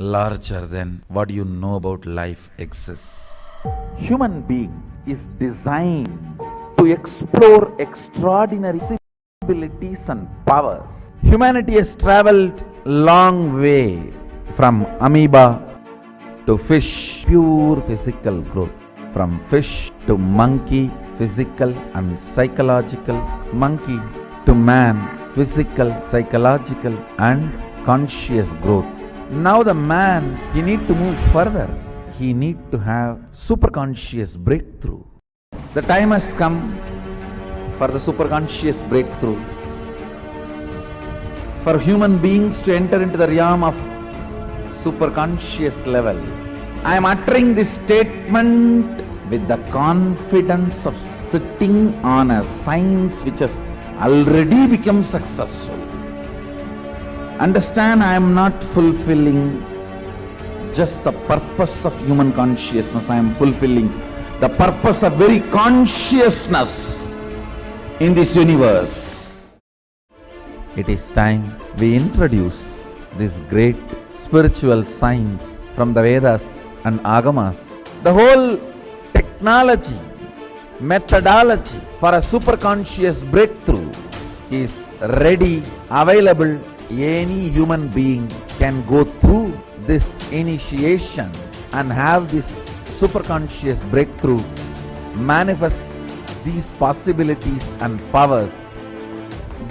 larger than what you know about life exists. Human being is designed to explore extraordinary possibilities and powers. Humanity has traveled long way from amoeba to fish, pure physical growth. From fish to monkey, physical and psychological. Monkey to man, physical, psychological and conscious growth. Now the man, he need to move further. He need to have superconscious breakthrough. The time has come for the superconscious breakthrough. For human beings to enter into the realm of superconscious level. I am uttering this statement with the confidence of sitting on a science which has already become successful. Understand, I am not fulfilling just the purpose of human consciousness. I am fulfilling the purpose of very consciousness in this universe. It is time we introduce this great spiritual science from the Vedas and Agamas. The whole technology, methodology for a superconscious breakthrough is ready, available. Any human being can go through this initiation and have this superconscious breakthrough, manifest these possibilities and powers,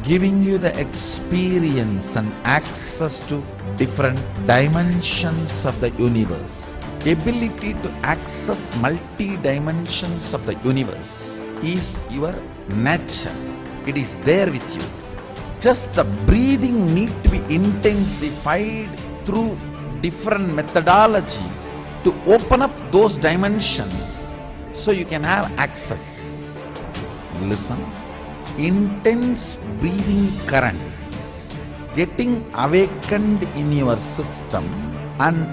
giving you the experience and access to different dimensions of the universe. Ability to access multi-dimensions of the universe is your nature. It is there with you. Just the breathing need to be intensified through different methodology to open up those dimensions so you can have access. Listen. Intense breathing currents getting awakened in your system and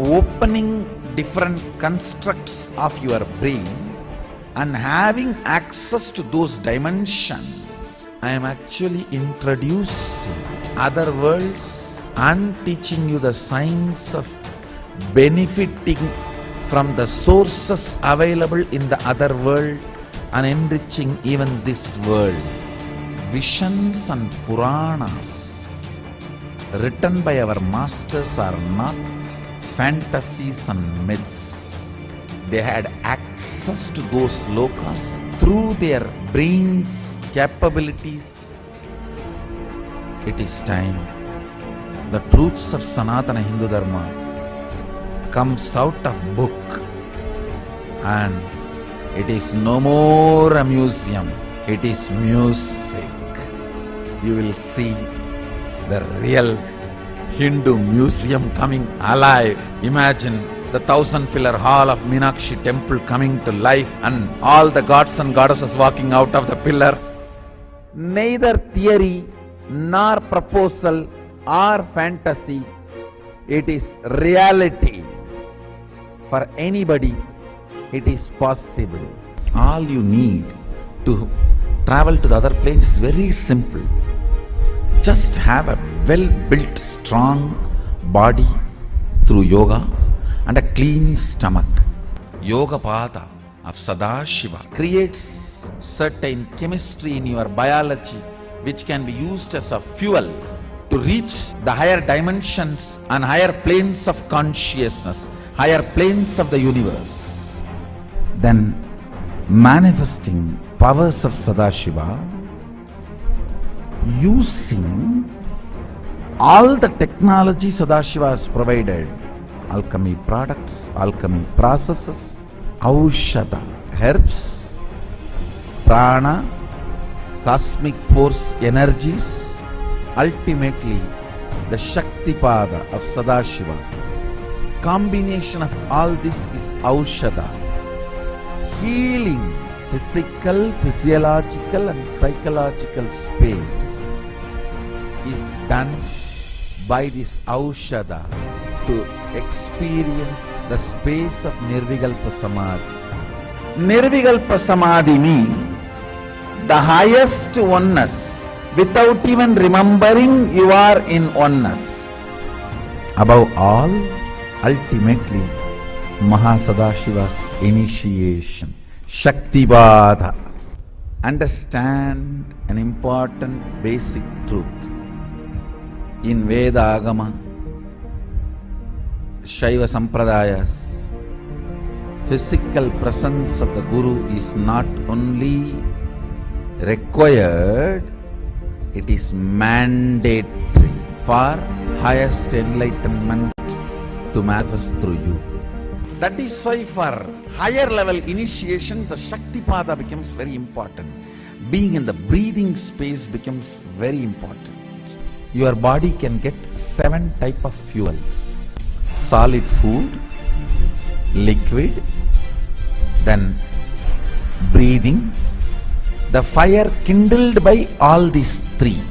opening different constructs of your brain and having access to those dimensions. I am actually introducing other worlds and teaching you the science of benefiting from the sources available in the other world and enriching even this world. Visions and Puranas written by our masters are not fantasies and myths. They had access to those lokas through their brains' capabilities. It is time the truths of Sanatana Hindu Dharma comes out of book, and it is no more a museum, it is music. You will see the real Hindu museum coming alive. Imagine the 1,000-pillar hall of Meenakshi temple coming to life and all the gods and goddesses walking out of the pillar. Neither theory nor proposal or fantasy, it is reality. For anybody, it is possible. All you need to travel to the other place is very simple. Just have a well-built, strong body through yoga and a clean stomach. Yoga Pada of Sadashiva creates certain chemistry in your biology which can be used as a fuel to reach the higher dimensions and higher planes of consciousness, higher planes of the universe. Then manifesting powers of Sadashiva using all the technology Sadashiva has provided, alchemy products, alchemy processes, Aushadha, herbs, prana, cosmic force energies, ultimately the Shaktipada of Sadashiva. Combination of all this is Aushadha, healing physical, physiological and psychological space is done by this Aushadha to experience the space of Nirvikalpa Samadhi. Nirvikalpa Samadhi means the highest oneness without even remembering you are in oneness. Above all, ultimately, Mahasadashiva's initiation, Shaktipada. Understand an important basic truth. In Veda Agama, Shaiva Sampradayas, physical presence of the Guru is not only required, it is mandatory for highest enlightenment to manifest through you. That is why for higher level initiation, the Shaktipada becomes very important. Being in the breathing space becomes very important. Your body can get 7 types of fuels: solid food, liquid, then breathing, the fire kindled by all these 3,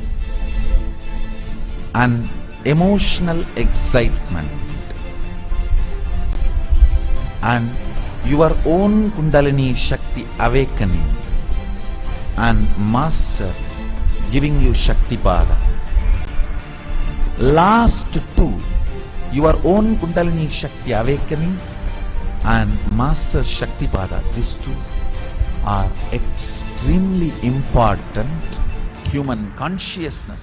and emotional excitement, and your own Kundalini Shakti awakening, and Master giving you Shaktipada. Last 2, your own Kundalini Shakti awakening and Master Shaktipada, these 2 are extremely important. Human consciousness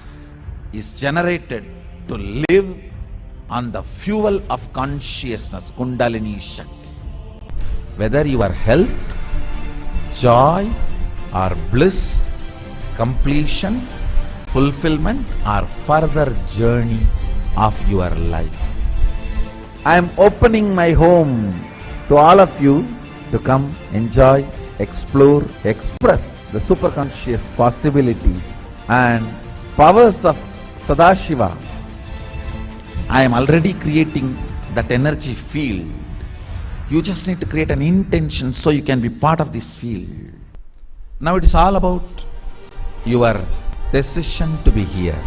is generated to live on the fuel of consciousness, Kundalini Shakti. Whether your health, joy or bliss, completion, fulfillment or further journey of your life. I am opening my home to all of you to come, enjoy, explore, express the superconscious possibilities and powers of Sadashiva. I am already creating that energy field. You just need to create an intention so you can be part of this field. Now it is all about your decision to be here,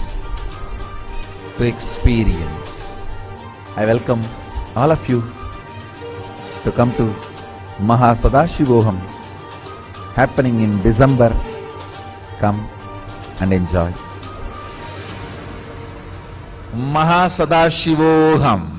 to experience. I welcome all of you to come to Mahasadashivoham, happening in December. Come and enjoy. Mahasadashivoham.